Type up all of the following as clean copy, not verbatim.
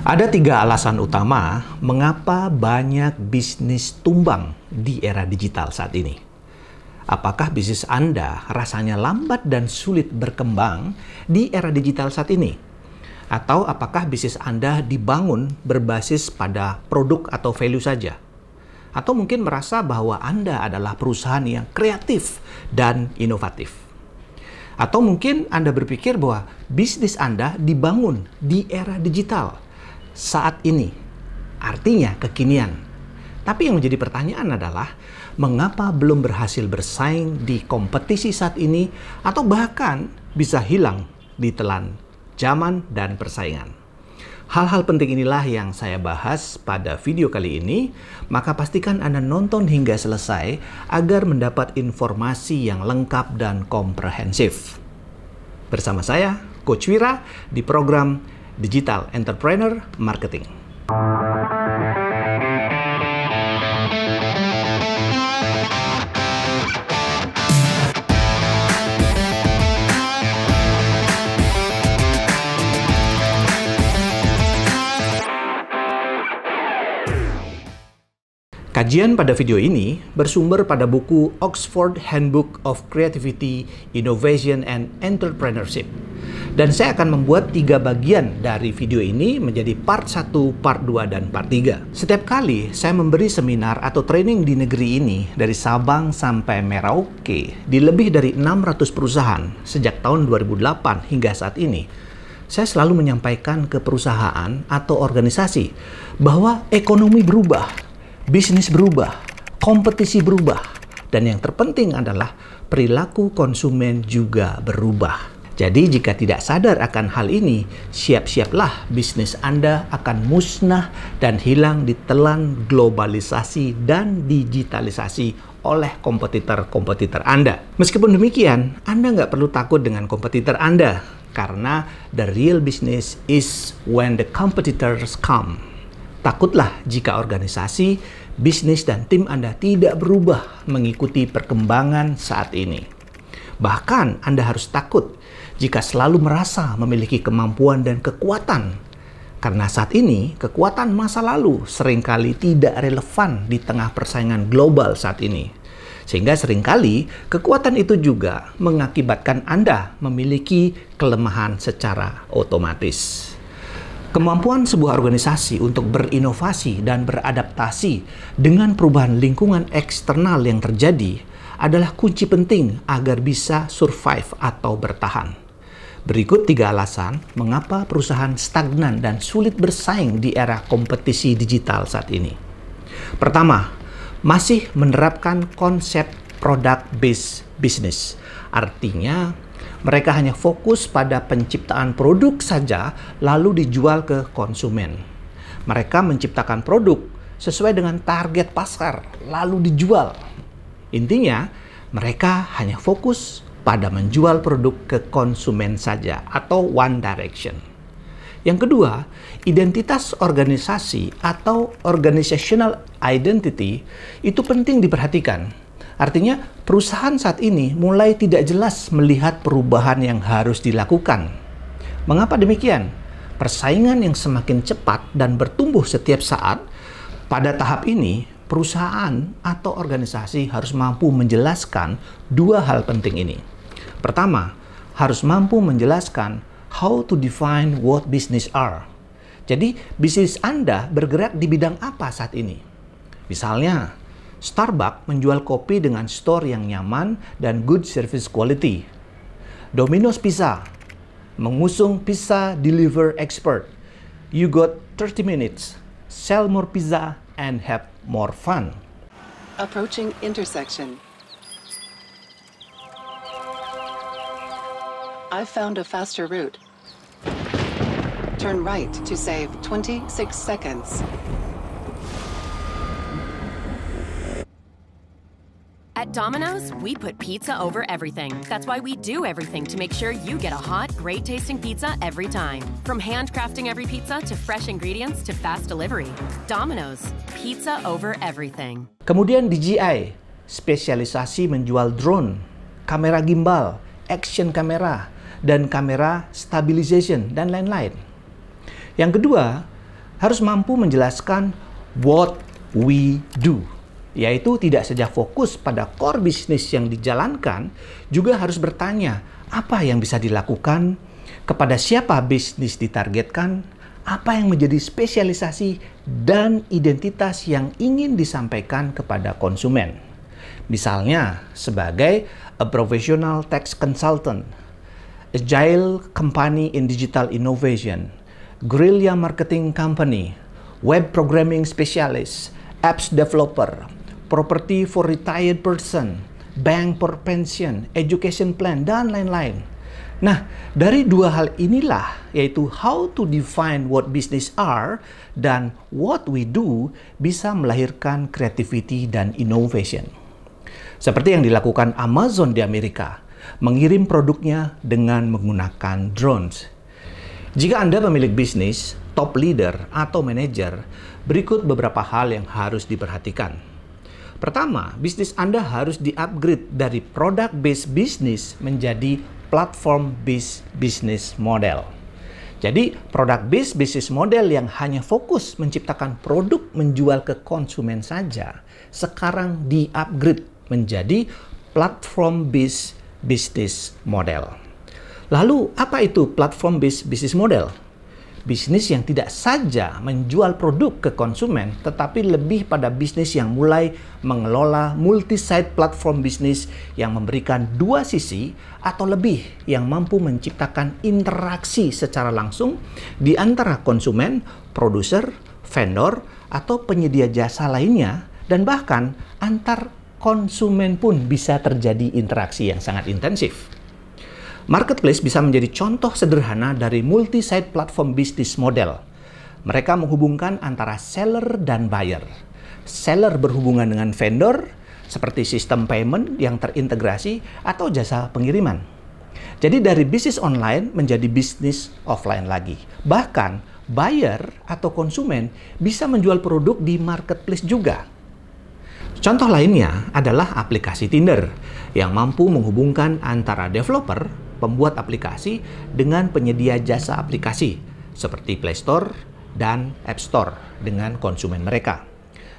Ada 3 alasan utama mengapa banyak bisnis tumbang di era digital saat ini. Apakah bisnis Anda rasanya lambat dan sulit berkembang di era digital saat ini? Atau apakah bisnis Anda dibangun berbasis pada produk atau value saja? Atau mungkin merasa bahwa Anda adalah perusahaan yang kreatif dan inovatif? Atau mungkin Anda berpikir bahwa bisnis Anda dibangun di era digital saat ini, artinya kekinian. Tapi yang menjadi pertanyaan adalah, mengapa belum berhasil bersaing di kompetisi saat ini atau bahkan bisa hilang ditelan zaman dan persaingan? Hal-hal penting inilah yang saya bahas pada video kali ini, maka pastikan Anda nonton hingga selesai agar mendapat informasi yang lengkap dan komprehensif. Bersama saya, Coach Wira, di program Digital Entrepreneur Marketing. Kajian pada video ini bersumber pada buku Oxford Handbook of Creativity, Innovation, and Entrepreneurship. Dan saya akan membuat 3 bagian dari video ini menjadi part 1, part 2, dan part 3. Setiap kali saya memberi seminar atau training di negeri ini dari Sabang sampai Merauke di lebih dari 600 perusahaan sejak tahun 2008 hingga saat ini, saya selalu menyampaikan ke perusahaan atau organisasi bahwa ekonomi berubah, bisnis berubah, kompetisi berubah, dan yang terpenting adalah perilaku konsumen juga berubah. Jadi jika tidak sadar akan hal ini, siap-siaplah bisnis Anda akan musnah dan hilang ditelan globalisasi dan digitalisasi oleh kompetitor-kompetitor Anda. Meskipun demikian, Anda nggak perlu takut dengan kompetitor Anda, karena the real business is when the competitors come. Takutlah jika organisasi, bisnis, dan tim Anda tidak berubah mengikuti perkembangan saat ini. Bahkan Anda harus takut jika selalu merasa memiliki kemampuan dan kekuatan. Karena saat ini, kekuatan masa lalu seringkali tidak relevan di tengah persaingan global saat ini. Sehingga seringkali kekuatan itu juga mengakibatkan Anda memiliki kelemahan secara otomatis. Kemampuan sebuah organisasi untuk berinovasi dan beradaptasi dengan perubahan lingkungan eksternal yang terjadi adalah kunci penting agar bisa survive atau bertahan. Berikut 3 alasan mengapa perusahaan stagnan dan sulit bersaing di era kompetisi digital saat ini. Pertama, masih menerapkan konsep product-based business. Artinya, mereka hanya fokus pada penciptaan produk saja lalu dijual ke konsumen. Mereka menciptakan produk sesuai dengan target pasar lalu dijual. Intinya, mereka hanya fokus pada menjual produk ke konsumen saja atau one direction. Yang kedua, identitas organisasi atau organizational identity itu penting diperhatikan. Artinya, perusahaan saat ini mulai tidak jelas melihat perubahan yang harus dilakukan. Mengapa demikian? Persaingan yang semakin cepat dan bertumbuh setiap saat, pada tahap ini, perusahaan atau organisasi harus mampu menjelaskan 2 hal penting ini. Pertama, harus mampu menjelaskan how to define what business are. Jadi, bisnis Anda bergerak di bidang apa saat ini? Misalnya, Starbucks menjual kopi dengan store yang nyaman dan good service quality. Domino's Pizza mengusung pizza deliver expert. You got 30 minutes, sell more pizza, and have more fun. Approaching intersection. I've found a faster route. Turn right to save 26 seconds. At Domino's, we put pizza over everything. That's why we do everything to make sure you get a hot, great-tasting pizza every time. From handcrafting every pizza to fresh ingredients to fast delivery. Domino's, pizza over everything. Kemudian DJI, spesialisasi menjual drone, kamera gimbal, action kamera, dan kamera stabilization, dan lain-lain. Yang kedua, harus mampu menjelaskan what we do, yaitu tidak saja fokus pada core bisnis yang dijalankan, juga harus bertanya apa yang bisa dilakukan, kepada siapa bisnis ditargetkan, apa yang menjadi spesialisasi dan identitas yang ingin disampaikan kepada konsumen. Misalnya sebagai a professional tax consultant, agile company in digital innovation, guerrilla marketing company, web programming specialist, apps developer, property for retired person, bank for pension, education plan, dan lain-lain. Nah, dari dua hal inilah, yaitu how to define what business are dan what we do, bisa melahirkan creativity dan innovation. Seperti yang dilakukan Amazon di Amerika, mengirim produknya dengan menggunakan drones. Jika Anda pemilik bisnis, top leader, atau manajer, berikut beberapa hal yang harus diperhatikan. Pertama, bisnis Anda harus di-upgrade dari product-based business menjadi platform-based business model. Jadi, product-based business model yang hanya fokus menciptakan produk menjual ke konsumen saja, sekarang di-upgrade menjadi platform-based business model. Lalu, apa itu platform-based business model? Bisnis yang tidak saja menjual produk ke konsumen, tetapi lebih pada bisnis yang mulai mengelola multi-site platform bisnis yang memberikan dua sisi atau lebih, yang mampu menciptakan interaksi secara langsung di antara konsumen, produser, vendor, atau penyedia jasa lainnya, dan bahkan antar konsumen pun bisa terjadi interaksi yang sangat intensif. Marketplace bisa menjadi contoh sederhana dari multi-site platform business model. Mereka menghubungkan antara seller dan buyer. Seller berhubungan dengan vendor, seperti sistem payment yang terintegrasi atau jasa pengiriman. Jadi dari bisnis online menjadi bisnis offline lagi. Bahkan buyer atau konsumen bisa menjual produk di marketplace juga. Contoh lainnya adalah aplikasi Tinder yang mampu menghubungkan antara developer, pembuat aplikasi, dengan penyedia jasa aplikasi seperti Play Store dan App Store dengan konsumen mereka,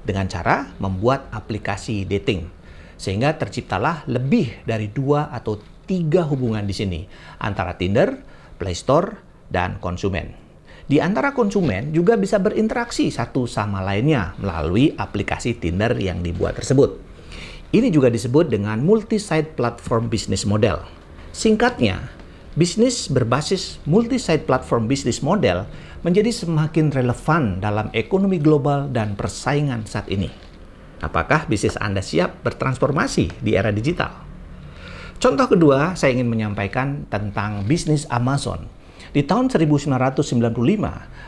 dengan cara membuat aplikasi dating, sehingga terciptalah lebih dari 2 atau 3 hubungan di sini antara Tinder, Play Store, dan konsumen. Di antara konsumen juga bisa berinteraksi satu sama lainnya melalui aplikasi Tinder yang dibuat tersebut. Ini juga disebut dengan multi-site platform business model. Singkatnya, bisnis berbasis multi-site platform business model menjadi semakin relevan dalam ekonomi global dan persaingan saat ini. Apakah bisnis Anda siap bertransformasi di era digital? Contoh kedua, saya ingin menyampaikan tentang bisnis Amazon. Di tahun 1995,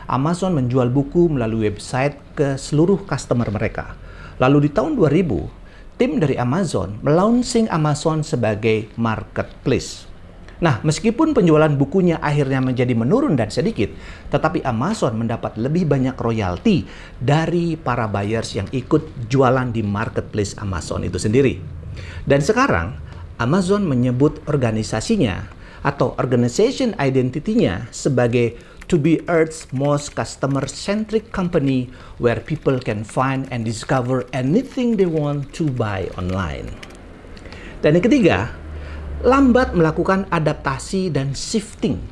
Amazon menjual buku melalui website ke seluruh customer mereka. Lalu di tahun 2000, tim dari Amazon melaunching Amazon sebagai marketplace. Nah, meskipun penjualan bukunya akhirnya menjadi menurun dan sedikit, tetapi Amazon mendapat lebih banyak royalti dari para buyers yang ikut jualan di marketplace Amazon itu sendiri. Dan sekarang, Amazon menyebut organisasinya atau organization identity-nya sebagai to be Earth's most customer-centric company where people can find and discover anything they want to buy online. Dan yang ketiga, lambat melakukan adaptasi dan shifting.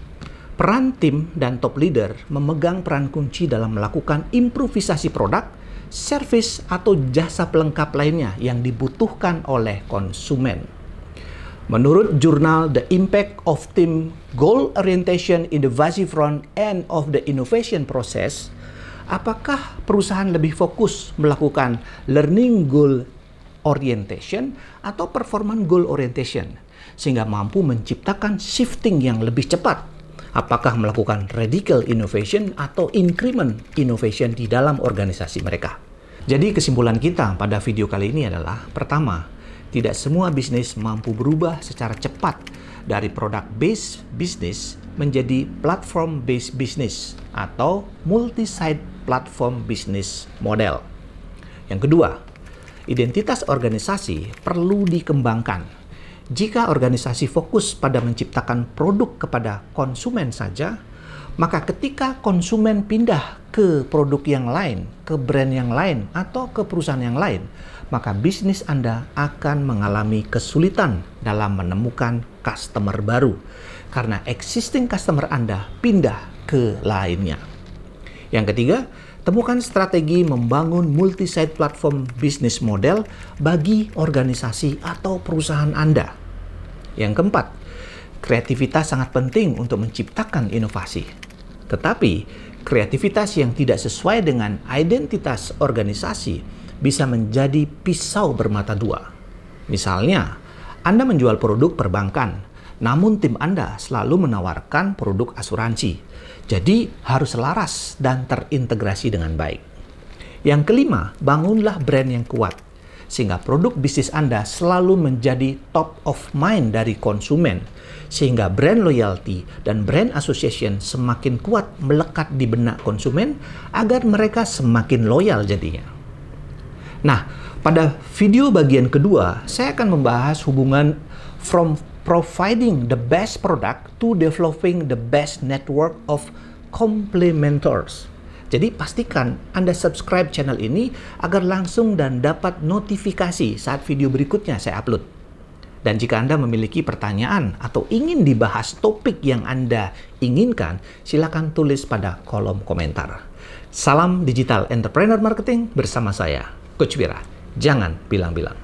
Peran tim dan top leader memegang peran kunci dalam melakukan improvisasi produk, service, atau jasa pelengkap lainnya yang dibutuhkan oleh konsumen. Menurut jurnal The Impact of Team Goal Orientation in the Vasi Front End of the Innovation Process, apakah perusahaan lebih fokus melakukan learning goal orientation atau performance goal orientation, sehingga mampu menciptakan shifting yang lebih cepat? Apakah melakukan radical innovation atau increment innovation di dalam organisasi mereka? Jadi kesimpulan kita pada video kali ini adalah, pertama, tidak semua bisnis mampu berubah secara cepat dari product-based business menjadi platform-based business atau multi-site platform business model. Yang kedua, identitas organisasi perlu dikembangkan. Jika organisasi fokus pada menciptakan produk kepada konsumen saja, Maka ketika konsumen pindah ke produk yang lain, ke brand yang lain, atau ke perusahaan yang lain, maka bisnis Anda akan mengalami kesulitan dalam menemukan customer baru. Karena existing customer Anda pindah ke lainnya. Yang ketiga, temukan strategi membangun multi-site platform bisnis model bagi organisasi atau perusahaan Anda. Yang keempat, kreativitas sangat penting untuk menciptakan inovasi. Tetapi, kreativitas yang tidak sesuai dengan identitas organisasi bisa menjadi pisau bermata dua. Misalnya, Anda menjual produk perbankan, namun tim Anda selalu menawarkan produk asuransi. Jadi, harus selaras dan terintegrasi dengan baik. Yang kelima, bangunlah brand yang kuat, sehingga produk bisnis Anda selalu menjadi top of mind dari konsumen, sehingga brand loyalty dan brand association semakin kuat melekat di benak konsumen agar mereka semakin loyal jadinya. Nah, pada video bagian kedua, saya akan membahas hubungan from providing the best product to developing the best network of complementors. Jadi pastikan Anda subscribe channel ini agar langsung dan dapat notifikasi saat video berikutnya saya upload. Dan jika Anda memiliki pertanyaan atau ingin dibahas topik yang Anda inginkan, silakan tulis pada kolom komentar. Salam Digital Entrepreneur Marketing bersama saya, Coach Wira. Jangan bilang-bilang.